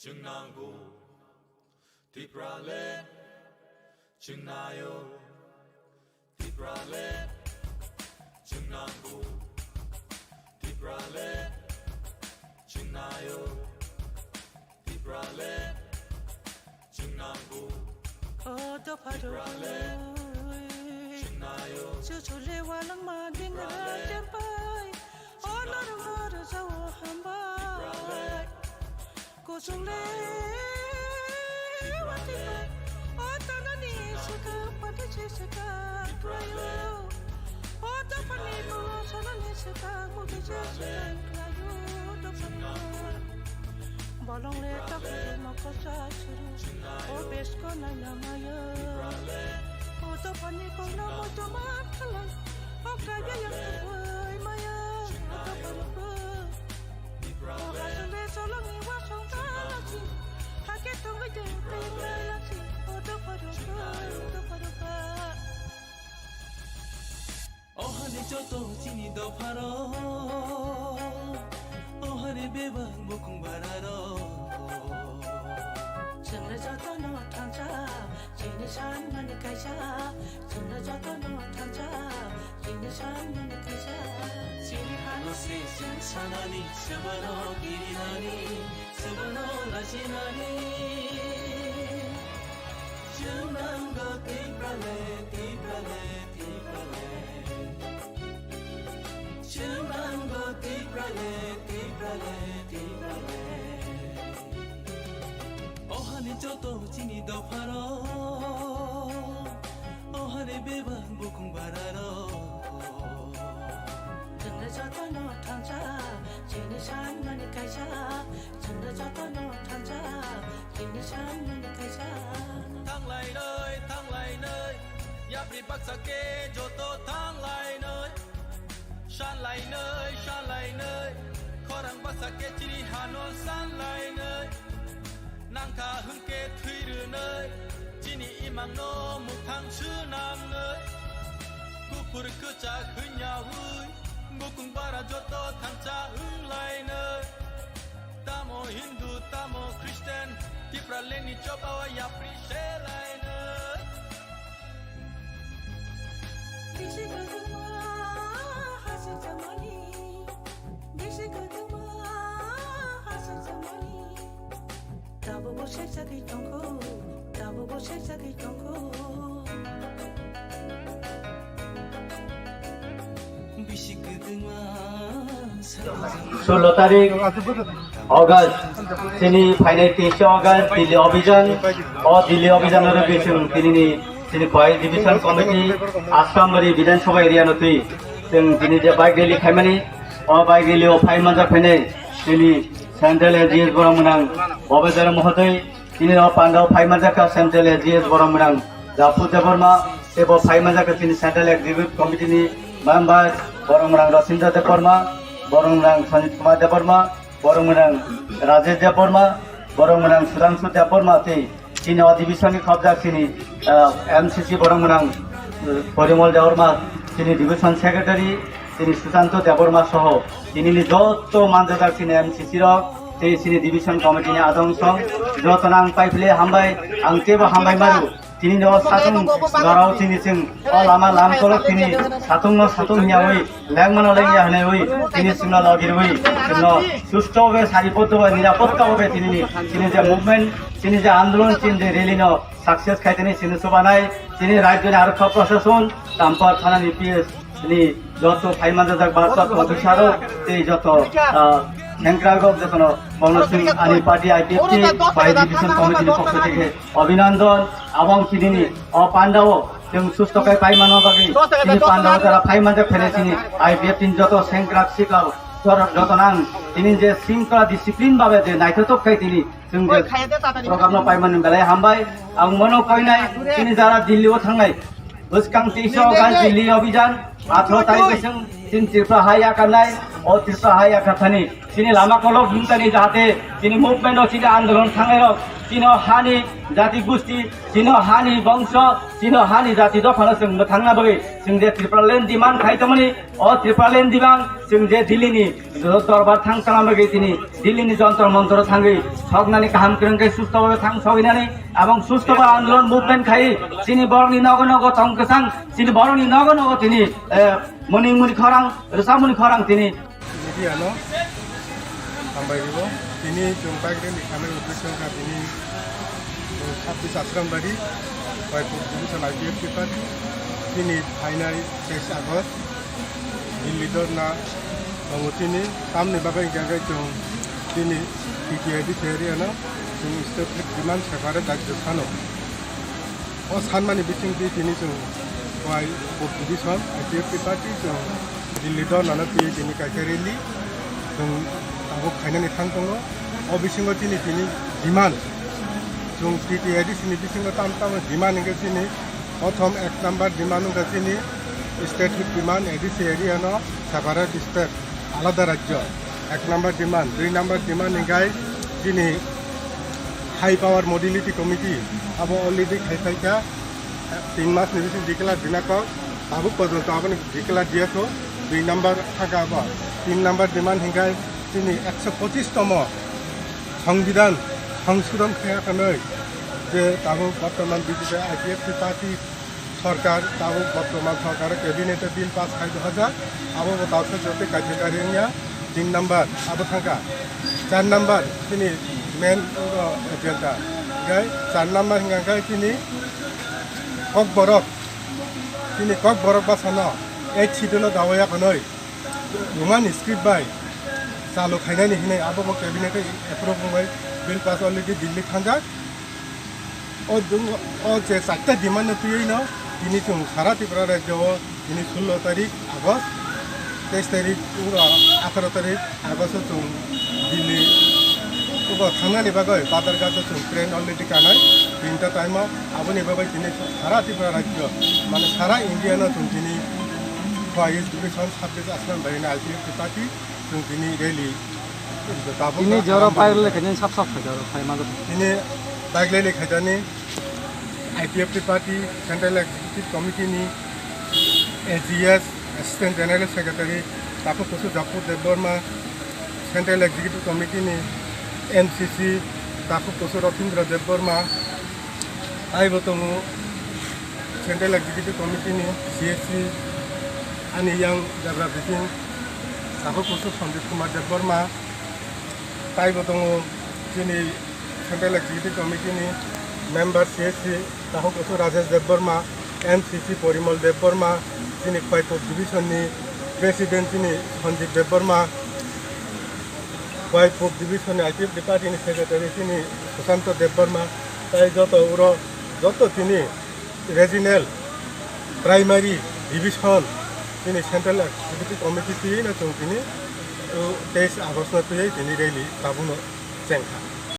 Chunangu Tiprale Chunayo Tiprale Chunangu Tiprale Chunayo Tiprale Chunangu Tiprale Chunayo Chuchule walang mading nagjampay Ono rumoro sa wahambay Kusule watingay Oto na ni sika pati sika Krayo Oto panimo sa na ni sika Mugi sika Krayo Doksanay Bolong leta kaya makasa suru O besko na namaya Oto paniko na mo tumat kalang O kaya yang tuway maya Oto paniko O kasule solong iwasong talasi Hakit tong gajay kayang lalasi Oto paniko Oto paniko O hane joto chini do pharo O hane bebang bukung bararo Chunna joto no tangcha Chini shan mani kaisha Chunna joto no tangcha Chini shan mani kaisha Chini hano se chen sanani Sabano girinani Sabano rashinani Chunango tiprale tiprale tiprale Chunango tiprale tiprale tiprale Ohane joto chini do pharo Ohane bebang bukung bararo Chunna joto no tangcha Chini shan mani kaisha Chunna joto no tangcha Chini shan mani kaisha Thang lại nơi Yap đi bắc sa kê joto thang lại nơi Shan lại nơi Khó răng bắc sa kê chiri hanon san lại nơi Nang tha hưng kê thuy rư nơi Chini imang no mục thang sư nam nơi Cú phur cứ cha khứ nhà vui Mô cùng bara joto thang cha hưng lại nơi Tamo Hindu, tamo Christian Tipra leni chopawa ya prishe lại nơi Bishi kaduma hasi zamani Bishi kaduma hasi zamani Tabo bo sheksa ki tonko Tabo bo sheksa ki tonko Bisikiduma 16 তারিখ August তিনি final 23 August Delhi অভিযানের গেছেন তিনি কয় division committee আসামবাড়ি বিধানসভা area নথি जों दिनै जे बाइक रेलि खायमानि अ बाइक रेलियाव फाइन मानजा फैनाय दिल्ली सेंट्रेल एजिएस बरमोनां बबेदार महोदय दिनै पान्डाव फाइन मानजाखा सेंट्रेल एजिएस बरमोनां जाफु देबर्मा एबो फाइन मानजाखा दिनै Central executive कमिटिनि member बरमोनां रसिन्द्र Debbarma बरमोनां Sannihit Kumar Debbarma बरमोनां Rajesh Debbarma बरमोनां Sudhanshu Debbarma दिनै अधिवेशननि खबजा दिनै एमसीसी बरमोनां परिमल देबर्मा তিনি ডিভিশন সেক্রেটারি তিনি সুশান্ত দেববর্মা সহ তিনি যত মানজাদার তিনি এমসিসি রক তিনি ডিভিশন কমিটিনি আদংসং যত নাং পাইফলে হামবাই আং তেবো হামবাই মারু তিনি সাতুং গরাও তিনি जों লামা লামকল তিনি সাতুং হিয়াওই লেংমানো লেংয়া হনাই তিনি সিংনা লগিরই जोंनो সুষ্ঠুভাবে সারিবদ্ধভাবে নিরাপত্তাভাবে তিনি যে মুভমেন্ট তিনি যে আন্দোলন তিনি যে রেলিনো সাকসেস খাইতেনি তিনি সবানাই তিনি রাজ্যের আরক্ষা প্রশাসন তাম্পার থানানি পিএস তিনি যত ফাইমানজাদাক বার্তা অফিসারও এই যত খেংক্রাগক যত কংগ্রেস আনি পার্টি আইপিএফটি বাই ডিভিশন কমিটির পক্ষ থেকে অভিনন্দন এবং তিনি পান্ডাও जों সুস্থকায় ফাইমানো বাকি তিনি পান্ডাও যারা ফাইমানজাক ফেলেছিনি আইপিএফটি যত সেংক্রাক সিকাও যত নাং তিনি যে শৃঙ্খলা ডিসিপ্লিন ভাবে যে নাইথতক খাই তিনি जों যে প্রোগ্রাম পাইমানি বেলায় হামবাই আং মনো কইনাই তিনি যারা দিল্লিও থাঙ্গাই বসকাং 23 অগাস্ট দিল্লি অভিযান 18 tarik sing tin tirpa hai akanai o tirpa hai akathani sini lama kolok hintani jahate sini movement o sini andolon thangairok sino hani jati gusti sino hani bangsa sino hani jati dofana sing thangna bagi sing je tripalen demand khaitamani o tripalen demand sing je dilini dorbar thangtana bagi tini dilini jontor montor thangi sognani kaham krengkai susto bhabe thang soginani এবং সুস্থভাবে আন্দোলন movement খাই তিনি বরণী নগনগ তংকসাং তিনি বরণী নগনগ তিনি মণিমুনি খরাং রসামুনি খরাং তিনি মিডিয়ানো হামবাইব তিনি জংবাগরে লিখানোর উদ্দেশ্য তিনি 26 আশ্রমবাড়ি কয়েকটি ডিভিশন আইপিএফ পেপার তিনি ফাইনাল 6 আগস্ট দিল্লি দরনা তিনি সামনে বাবাই জায়গায় তিনি টিটিআইডি থেরিয়ানো जों स्टेट डिमांड सरकार दायित्व सानो और सानमानि बिथिं दिनै जों वाइ डिभिजन आइपिएफ पार्टी जों दिल्ली दरनानो फैयो दिनै गाइखेर रेलि जों आबो फाइनानि थां दङ अ बिथिङाव दिनै डिमान्ड जों टिटिआइडि सिनि बिथिङाव ताम डिमान्ड इंगे दिनै प्रथम 1 नाम्बार डिमान्ड इंगे दिनै स्टेट डिमान्ड एडिसि एरियानो साभारा डिस्ट्रिक्ट आलादा राज्य 1 नाम्बार डिमान्ड 2 नाम्बार डिमान्ड इंगे दिनै हाई पावर मोबिलिटी कमिटी अब अलरेडी खाइका 3 मास निबिसिम डिक्लेयार दिनाको अब पर्यन्त अब डिक्लेयार दिएको 2 नम्बर थाका अब 3 नम्बर डिमान्ड हिंगाय दिनै 125तम संविधान संशोधन खायाखै जे ताबो बर्तमान बिजेपि आइपिएफ पार्टी सरकार ताबो बर्तमान सरकार कैबिनेट बिल पास खाइ 2000 अब बताउँछ जति कार्यकारिणीया 3 नम्बर अब थाका 4 नम्बर दिनै मेन एजेंडा गाय 4 नम्बर हिंगाय तिनी कक बरक बासानो एक सिडुल दावाया कनै रुमान स्क्रिप्ट बाय चालु खाइनानि हिनै आबो कैबिनेट एप्रुव होबाय बिल पास अलरेडी दिल्ली थांगा ओ जे 7टा डिमान्ड तुयैनो तिनी जों सारा त्रिपुरा राज्यआव तिनी 16 तारिख आगस्ट 23 तारिख 18 तारिख आगस्ट जों दिल्ली थांनानै बागै बादारघाट जों ट्रेन अलरेडी कानाय 3टा टाइमाव आबोनि बागै दिनै सारा त्रिपुरा राज्य माने सारा इन्डियानो जों दिनै वाइस डिभिजन 26 आश्रम बायना आइपिएफ पार्टी जों दिनै रेली दिनै जरा पाइले खायनो साफ खायदार खायमागो दिनै बागलेले खायदानि आइपिएफ पार्टी सेन्ट्रल एक्जिक्युटिभ कमिटिनि एजिएस एसिस्टेन्ट जेनेरेल सेक्रेटारि ताको कुसु जापु देबबर्मा सेन्ट्रल एक्जिक्युटिभ कमिटिनि एमसीसी ताकु कुसु रवीन्द्र देबबर्मा आइबो दङ सेन्ट्रल एक्जिक्युटिभ कमिटिनि सीएससी अनि यां जाब्रा बिथिं ताकु कुसु सन्दीप कुमार देबबर्मा आइबो दङ दिनै सेन्ट्रल एक्जिक्युटिभ कमिटिनि मेम्बर सीएससी ताकु कुसु राजेश देबबर्मा एमसीसी परिमल देबबर्मा दिनै खयपुर डिभिजननि प्रेसिडेन्ट दिनै सन्दीप देबबर्मा वाइपुर डिभिजन आइपिएफ पार्टी सेक्रेटारि तिनी सुशांत देबबर्मा ताई जत तिनी रेजिनेल प्राइमारी डिभिजन तिनी सेन्ट्रल एक्जिक्युटिभ कमिटी तिनी 23 आगस्ट तिनी रेली ताबुनो चेंखा